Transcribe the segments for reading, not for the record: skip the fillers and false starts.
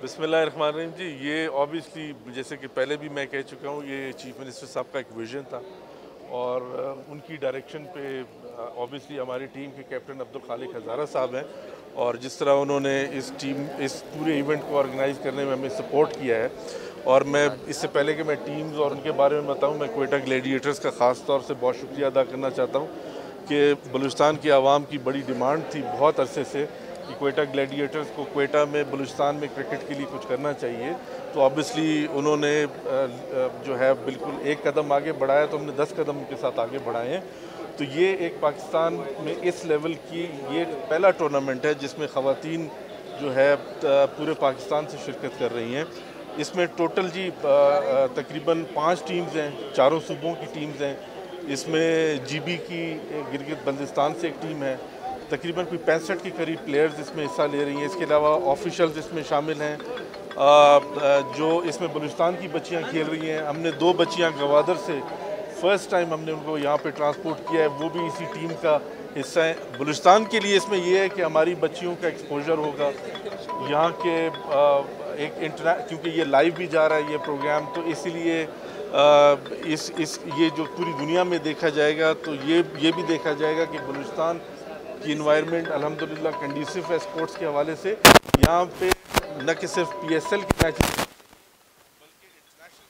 बिस्मिल्लाहिर्रहमानिर्रहीम जी, ये ऑब्वियसली जैसे कि पहले भी मैं कह चुका हूँ, ये चीफ मिनिस्टर साहब का एक विज़न था और उनकी डायरेक्शन पे ऑब्वियसली हमारी टीम के कैप्टन अब्दुल खालिक हज़ारा साहब हैं और जिस तरह उन्होंने इस पूरे इवेंट को ऑर्गेनाइज़ करने में हमें सपोर्ट किया है। और मैं इससे पहले कि मैं टीम्स और उनके बारे में बताऊँ, मैं क्वेटा ग्लैडिएटर्स का ख़ास तौर से बहुत शुक्रिया अदा करना चाहता हूँ कि बलूचिस्तान की आवाम की बड़ी डिमांड थी बहुत अरसे से कि क्वेटा ग्लैडिएटर्स को क्वेटा में बलूचिस्तान में क्रिकेट के लिए कुछ करना चाहिए। तो ऑब्वियसली उन्होंने जो है बिल्कुल एक कदम आगे बढ़ाया, तो हमने 10 कदम उनके साथ आगे बढ़ाए हैं। तो ये एक पाकिस्तान में इस लेवल की ये पहला टूर्नामेंट है जिसमें ख़वातीन जो है पूरे पाकिस्तान से शिरकत कर रही हैं। इसमें टोटल जी तकरीबन 5 टीम्स हैं, चारों सूबों की टीम्स हैं। इसमें जीबी की गिलगित बल्तिस्तान से एक टीम है, तकरीबन कोई 65 के करीब प्लेयर्स इसमें हिस्सा ले रही हैं। इसके अलावा ऑफिशियल्स इसमें शामिल हैं जो इसमें बलूचिस्तान की बच्चियां खेल रही हैं। हमने 2 बच्चियां गवादर से फ़र्स्ट टाइम हमने उनको यहाँ पे ट्रांसपोर्ट किया है, वो भी इसी टीम का हिस्सा है। बलूचिस्तान के लिए इसमें यह है कि हमारी बच्चियों का एक्सपोजर होगा यहाँ के क्योंकि ये लाइव भी जा रहा है ये प्रोग्राम, तो इसीलिए ये जो पूरी दुनिया में देखा जाएगा, तो ये भी देखा जाएगा कि बलूचिस्तान की इन्वायरमेंट अल्हम्दुलिल्लाह कंडीसिव है स्पोर्ट्स के हवाले से। यहाँ पे न कि सिर्फ PSL के मैच बल्कि इंटरनेशनल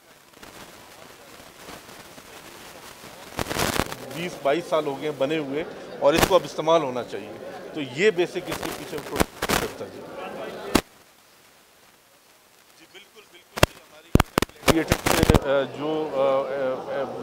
20-22 साल हो गए बने हुए और इसको अब इस्तेमाल होना चाहिए। तो ये बेसिक इसके पीछे करता है जी। बिल्कुल हमारी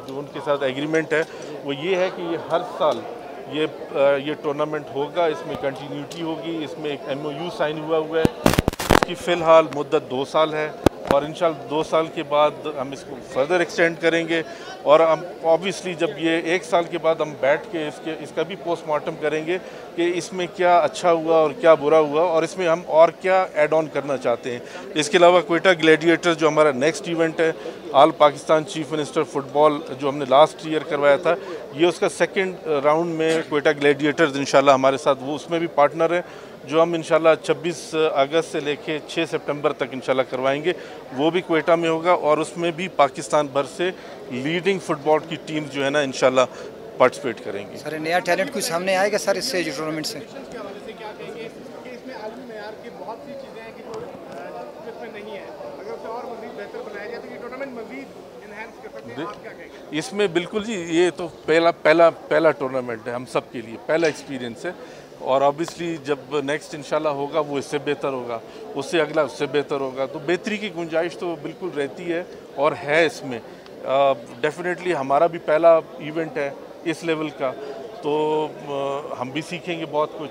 जो उनके साथ एग्रीमेंट है वो ये है कि ये हर साल ये टूर्नामेंट होगा, इसमें कंटिन्यूटी होगी। इसमें एक MOU साइन हुआ है, इसकी फ़िलहाल मुद्दत 2 साल है और इंशाल्लाह 2 साल के बाद हम इसको फर्दर एक्सटेंड करेंगे। और हम ऑब्वियसली जब ये 1 साल के बाद हम बैठ के इसका भी पोस्टमार्टम करेंगे कि इसमें क्या अच्छा हुआ और क्या बुरा हुआ और इसमें हम और क्या ऐड ऑन करना चाहते हैं। इसके अलावा क्वेटा ग्लैडिएटर्स जो हमारा नेक्स्ट इवेंट है, all Pakistan chief minister football जो हमने लास्ट ईयर करवाया था, ये उसका सेकंड राउंड में क्वेटा ग्लैडिएटर्स इंशाल्लाह हमारे साथ वो उसमें भी पार्टनर है, जो हम इंशाल्लाह 26 अगस्त से लेके 6 सितंबर तक इंशाल्लाह करवाएंगे। वो भी क्वेटा में होगा और उसमें भी पाकिस्तान भर से लीडिंग फुटबॉल की टीम जो है ना इंशाल्लाह पार्टिसिपेट करेंगी। सर नया टैलेंट कुछ सामने आएगा सर इससे टूर्नामेंट से? इसमें बिल्कुल जी, ये तो पहला टूर्नामेंट है हम सब के लिए, पहला एक्सपीरियंस है और ऑब्वियसली जब नेक्स्ट इंशाल्लाह होगा वो इससे बेहतर होगा, उससे अगला उससे बेहतर होगा। तो बेहतरी की गुंजाइश तो बिल्कुल रहती है और है इसमें। डेफिनेटली हमारा भी पहला इवेंट है इस लेवल का, तो हम भी सीखेंगे बहुत कुछ।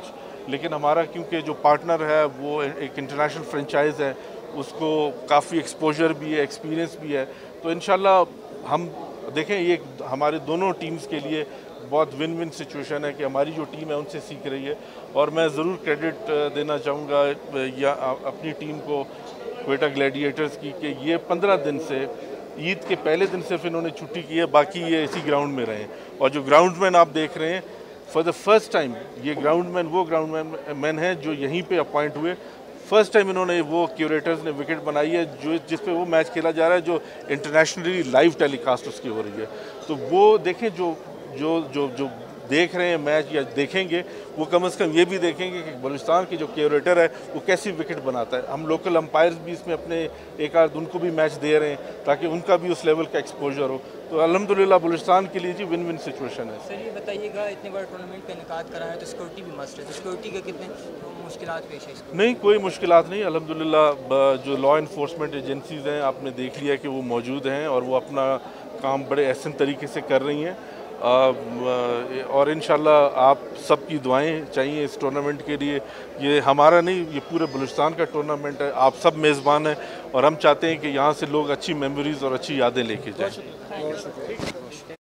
लेकिन हमारा क्योंकि जो पार्टनर है वो एक इंटरनेशनल फ्रेंचाइज़ है, उसको काफ़ी एक्सपोजर भी है, एक्सपीरियंस भी है। तो इंशाल्लाह हम देखें, ये हमारे दोनों टीम्स के लिए बहुत विन विन सिचुएशन है कि हमारी जो टीम है उनसे सीख रही है। और मैं ज़रूर क्रेडिट देना चाहूँगा या अपनी टीम को, क्वेटा ग्लैडिएटर्स की, कि ये 15 दिन से ईद के पहले दिन सिर्फ इन्होंने छुट्टी की है, बाकी ये इसी ग्राउंड में रहे। और जो ग्राउंडमैन आप देख रहे हैं, फॉर द फर्स्ट टाइम ये ग्राउंडमैन वो ग्राउंडमैन हैं जो यहीं पे अपॉइंट हुए। फर्स्ट टाइम इन्होंने वो क्यूरेटर्स ने विकेट बनाई है जो जिस पे वो मैच खेला जा रहा है, जो इंटरनेशनली लाइव टेलीकास्ट उसकी हो रही है। तो वो देखें, जो देख रहे हैं मैच या देखेंगे, वो कम से कम ये भी देखेंगे कि बलूचिस्तान की जो क्यूरेटर है वो कैसी विकेट बनाता है। हम लोकल अंपायर्स भी इसमें अपने एक आध उनको भी मैच दे रहे हैं ताकि उनका भी उस लेवल का एक्सपोजर हो। तो अल्हम्दुलिल्लाह बलूचिस्तान के लिए जी विन विन सिचुएशन है। सर ये बताइएगा, इतने बड़े टूर्नामेंट का इनेकाद करा है तो सिक्योरिटी भी मस्ट है, तो सिक्योरिटी के कितने मुश्किलात पेश है इसको? नहीं, कोई मुश्किलात नहीं। अल्हम्दुलिल्लाह जो लॉ इन्फोर्समेंट एजेंसीज़ हैं, आपने देख लिया कि वो मौजूद हैं और वो अपना काम बड़े एहसन तरीके से कर रही हैं। और इंशाल्लाह आप सबकी दुआएं चाहिए इस टूर्नामेंट के लिए। ये हमारा नहीं, ये पूरे बलूचिस्तान का टूर्नामेंट है। आप सब मेज़बान हैं और हम चाहते हैं कि यहाँ से लोग अच्छी मेमोरीज़ और अच्छी यादें लेके जाएं।